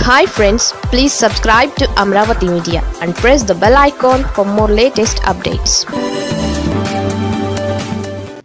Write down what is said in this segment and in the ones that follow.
Hi friends, please subscribe to Amravati Media and press the bell icon for more latest updates.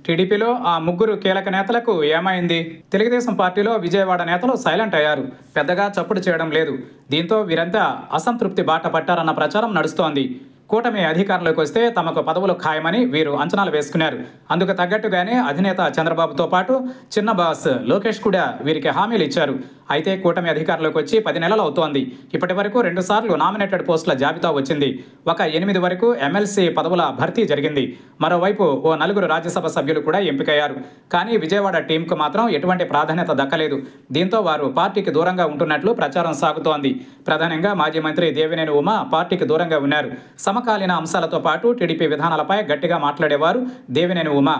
టీడీపీలో ఆ ముగ్గురు కీలక నేతలకు ఏమైంది? తెలుగుదేశం పార్టీలో విజయవాడ నేతలు సైలెంట్ అయ్యారు. పెద్దగా చప్పుడు చేయడం లేదు. దీంతో వీరంతా అసంతృప్తి బాట పట్టారన్న ప్రచారం నడుస్తోంది. కూటమి అధికారంలోకి వస్తే తమకు పదవులు ఖాయమని వీరు అంచనాలు వేసుకున్నారు. అందుకు తగ్గట్టుగానే అధినేత చంద్రబాబుతో పాటు చిన్న బాస్ లోకేష్ కూడా వీరికి హామీలు ఇచ్చారు. అయితే కూటమి అధికారంలోకి వచ్చి 10 నెలలు అవుతోంది. ఇప్పటి వరకు 2 సార్లు నామినేటెడ్ పోస్టుల జాబితా వచ్చింది. ఒక 8 వరకు ఎమ్మెల్సీ పదవుల భర్తీ జరిగింది. మరోవైపు ఓ 4 రాజ్యసభ సభ్యులు కూడా ఎంపికయ్యారు. కానీ విజయవాడ టీంకు మాత్రం ఎటువంటి ప్రాధాన్యత దక్కలేదు. దీంతో వారు పార్టీకి దూరంగా ఉంటున్నట్లు ప్రచారం సాగుతోంది. ప్రధానంగా మాజీ మంత్రి దేవినేని ఉమ పార్టీకి దూరంగా ఉన్నారు. సమకాలీన అంశాలతో పాటు టీడీపీ విధానాలపై గట్టిగా మాట్లాడేవారు దేవినేని ఉమ.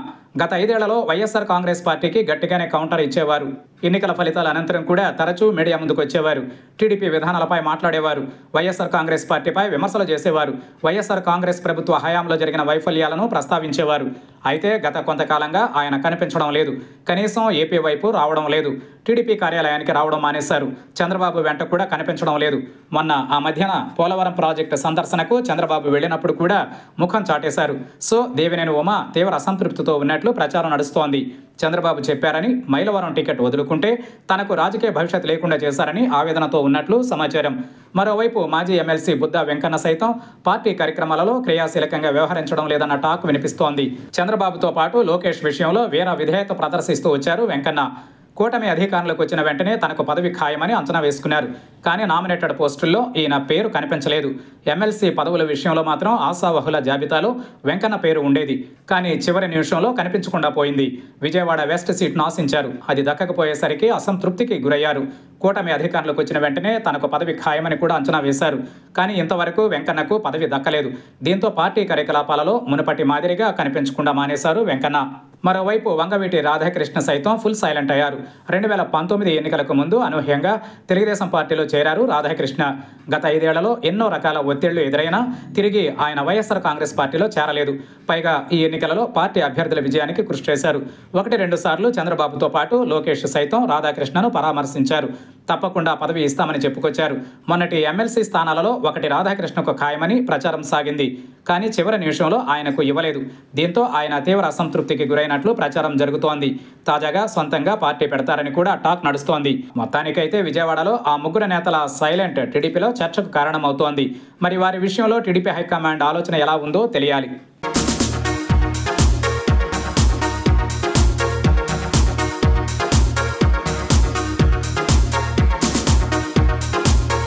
గత 5 ఏళ్లలో వైఎస్ఆర్ కాంగ్రెస్ పార్టీకి గట్టిగానే కౌంటర్ ఇచ్చేవారు. ఎన్నికల ఫలితాల అనంతరం కూడా తరచూ మీడియా ముందుకు వచ్చేవారు. టీడీపీ విధానాలపై మాట్లాడేవారు. వైఎస్ఆర్ కాంగ్రెస్ పార్టీపై విమర్శలు చేసేవారు. వైఎస్ఆర్ కాంగ్రెస్ ప్రభుత్వ హయాంలో జరిగిన వైఫల్యాలను ప్రస్తావించేవారు. అయితే గత కొంతకాలంగా ఆయన కనిపించడం లేదు. కనీసం ఏపీ వైపు రావడం లేదు. టీడీపీ కార్యాలయానికి రావడం మానేశారు. చంద్రబాబు వెంట కూడా కనిపించడం లేదు. మొన్న ఆ మధ్యన పోలవరం ప్రాజెక్టు సందర్శనకు చంద్రబాబు వెళ్ళినప్పుడు కూడా ముఖం చాటేశారు. సో దేవినేని ఉమ తీవ్ర అసంతృప్తితో ఉన్నట్లు ప్రచారం నడుస్తోంది. చంద్రబాబు చెప్పారని మైలవరం టికెట్ వదులుకుంటే తనకు రాజకీయ భవిష్యత్తు లేకుండా చేశారని ఆవేదనతో ఉన్నట్లు సమాచారం. మరోవైపు మాజీ ఎమ్మెల్సీ బుద్దా వెంకన్న సైతం పార్టీ కార్యక్రమాలలో క్రియాశీలకంగా వ్యవహరించడం లేదన్న టాక్ వినిపిస్తోంది. చంద్రబాబుతో పాటు లోకేష్ విషయంలో వీర విధేయత ప్రదర్శిస్తూ వచ్చారు వెంకన్న. కూటమి అధికారంలోకి వచ్చిన వెంటనే తనకు పదవి ఖాయమని అంచనా వేసుకున్నారు. కానీ నామినేటెడ్ పోస్టుల్లో ఈయన పేరు కనిపించలేదు. ఎమ్మెల్సీ పదవుల విషయంలో మాత్రం ఆశావహుల జాబితాలో వెంకన్న పేరు ఉండేది. కానీ చివరి నిమిషంలో కనిపించకుండా పోయింది. విజయవాడ వెస్ట్ సీట్ను ఆశించారు. అది దక్కకపోయేసరికి అసంతృప్తికి గురయ్యారు. కూటమి అధికారంలోకి వచ్చిన వెంటనే తనకు పదవి ఖాయమని కూడా అంచనా వేశారు. కానీ ఇంతవరకు వెంకన్నకు పదవి దక్కలేదు. దీంతో పార్టీ కార్యకలాపాలలో మునుపటి మాదిరిగా కనిపించకుండా మానేశారు వెంకన్న. మరోవైపు వంగవీటి రాధాకృష్ణ సైతం ఫుల్ సైలెంట్ అయ్యారు. 2019 ఎన్నికలకు ముందు అనూహ్యంగా తెలుగుదేశం పార్టీలో చేరారు రాధాకృష్ణ. గత 5 ఏళ్లలో ఎన్నో రకాల ఒత్తిళ్లు ఎదురైనా తిరిగి ఆయన వైఎస్ఆర్ కాంగ్రెస్ పార్టీలో చేరలేదు. పైగా ఈ ఎన్నికలలో పార్టీ అభ్యర్థుల విజయానికి కృషి చేశారు. 1-2 సార్లు చంద్రబాబుతో పాటు లోకేష్ సైతం రాధాకృష్ణను పరామర్శించారు. తప్పకుండా పదవి ఇస్తామని చెప్పుకొచ్చారు. మొన్నటి ఎమ్మెల్సీ స్థానాలలో ఒకటి రాధాకృష్ణకు ఖాయమని ప్రచారం సాగింది. కానీ చివరి నిమిషంలో ఆయనకు ఇవ్వలేదు. దీంతో ఆయన తీవ్ర అసంతృప్తికి గురైనట్లు ప్రచారం జరుగుతోంది. తాజాగా సొంతంగా పార్టీ పెడతారని కూడా టాక్ నడుస్తోంది. మొత్తానికైతే విజయవాడలో ఆ ముగ్గురు నేతల సైలెంట్ టీడీపీలో చర్చకు కారణమవుతోంది. మరి వారి విషయంలో టీడీపీ హైకమాండ్ ఆలోచన ఎలా ఉందో తెలియాలి.